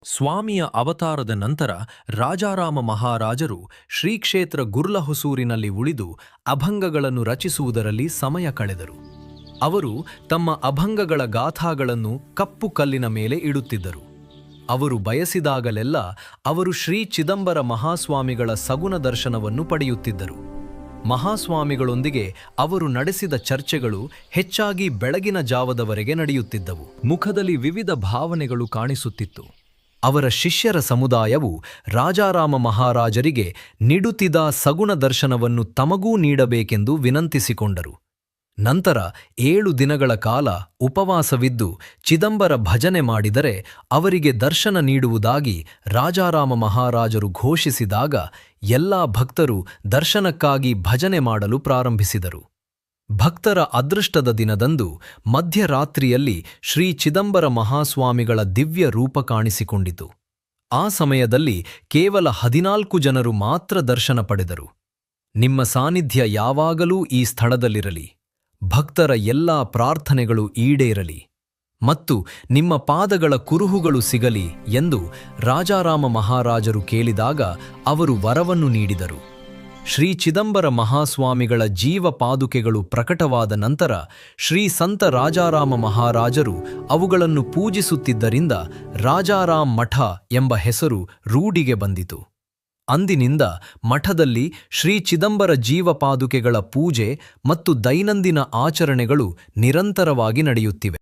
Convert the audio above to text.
ಸ್ವಾಮಿಯ ಅವತಾರದ ನಂತರ ರಾಜಾರಾಮ ಮಹಾರಾಜರು ಶ್ರೀಕ್ಷೇತ್ರ ಗುರ್ಲಹೊಸೂರಿನಲ್ಲಿ ಉಳಿದು ಅಭಂಗಗಳನ್ನು ರಚಿಸುವುದರಲ್ಲಿ ಸಮಯ ಕಳೆದರು. ಅವರು ತಮ್ಮ ಅಭಂಗಗಳ ಗಾಥಾಗಳನ್ನು ಕಪ್ಪು ಕಲ್ಲಿನ ಮೇಲೆ ಇಡುತ್ತಿದ್ದರು. ಅವರು ಬಯಸಿದಾಗಲೆಲ್ಲ ಅವರು ಶ್ರೀ ಚಿದಂಬರ ಮಹಾಸ್ವಾಮಿಗಳ ಸಗುಣ ದರ್ಶನವನ್ನು ಪಡೆಯುತ್ತಿದ್ದರು. ಮಹಾಸ್ವಾಮಿಗಳೊಂದಿಗೆ ಅವರು ನಡೆಸಿದ ಚರ್ಚೆಗಳು ಹೆಚ್ಚಾಗಿ ಬೆಳಗಿನ ಜಾವದವರೆಗೆ ನಡೆಯುತ್ತಿದ್ದವು. ಮುಖದಲ್ಲಿ ವಿವಿಧ ಭಾವನೆಗಳು ಕಾಣಿಸುತ್ತಿತ್ತು. ಅವರ ಶಿಷ್ಯರ ಸಮುದಾಯವು ರಾಜಾರಾಮ ಮಹಾರಾಜರಿಗೆ ನೀಡುತ್ತಿದ್ದ ಸಗುಣ ದರ್ಶನವನ್ನು ತಮಗೂ ನೀಡಬೇಕೆಂದು ವಿನಂತಿಸಿಕೊಂಡರು. ನಂತರ 7 ದಿನಗಳ ಕಾಲ ಉಪವಾಸವಿದ್ದು ಚಿದಂಬರ ಭಜನೆ ಮಾಡಿದರೆ ಅವರಿಗೆ ದರ್ಶನ ನೀಡುವುದಾಗಿ ರಾಜಾರಾಮ ಮಹಾರಾಜರು ಘೋಷಿಸಿದಾಗ ಎಲ್ಲಾ ಭಕ್ತರು ದರ್ಶನಕ್ಕಾಗಿ ಭಜನೆ ಮಾಡಲು ಪ್ರಾರಂಭಿಸಿದರು. ಭಕ್ತರ ಅದೃಷ್ಟದ ದಿನದಂದು ಮಧ್ಯರಾತ್ರಿಯಲ್ಲಿ ಶ್ರೀ ಚಿದಂಬರ ಮಹಾಸ್ವಾಮಿಗಳ ದಿವ್ಯ ರೂಪ ಕಾಣಿಸಿಕೊಂಡಿತು. ಆ ಸಮಯದಲ್ಲಿ ಕೇವಲ 14 ಜನರು ಮಾತ್ರ ದರ್ಶನ ಪಡೆದರು. ನಿಮ್ಮ ಸಾನ್ನಿಧ್ಯ ಯಾವಾಗಲೂ ಈ ಸ್ಥಳದಲ್ಲಿರಲಿ, ಭಕ್ತರ ಎಲ್ಲಾ ಪ್ರಾರ್ಥನೆಗಳು ಈಡೇರಲಿ ಮತ್ತು ನಿಮ್ಮ ಪಾದಗಳ ಕುರುಹುಗಳು ಸಿಗಲಿ ಎಂದು ರಾಜಾರಾಮ ಮಹಾರಾಜರು ಕೇಳಿದಾಗ ಅವರು ವರವನ್ನು ನೀಡಿದರು. ಶ್ರೀ ಚಿದಂಬರ ಮಹಾಸ್ವಾಮಿಗಳ ಜೀವ ಪಾದುಕೆಗಳು ಪ್ರಕಟವಾದ ನಂತರ ಶ್ರೀ ಸಂತ ರಾಜಾರಾಮ ಮಹಾರಾಜರು ಅವುಗಳನ್ನು ಪೂಜಿಸುತ್ತಿದ್ದರಿಂದ ರಾಜಾರಾಮ್ ಮಠ ಎಂಬ ಹೆಸರು ರೂಢಿಗೆ ಬಂದಿತು. ಅಂದಿನಿಂದ ಮಠದಲ್ಲಿ ಶ್ರೀ ಚಿದಂಬರ ಜೀವಪಾದುಕೆಗಳ ಪೂಜೆ ಮತ್ತು ದೈನಂದಿನ ಆಚರಣೆಗಳು ನಿರಂತರವಾಗಿ ನಡೆಯುತ್ತಿವೆ.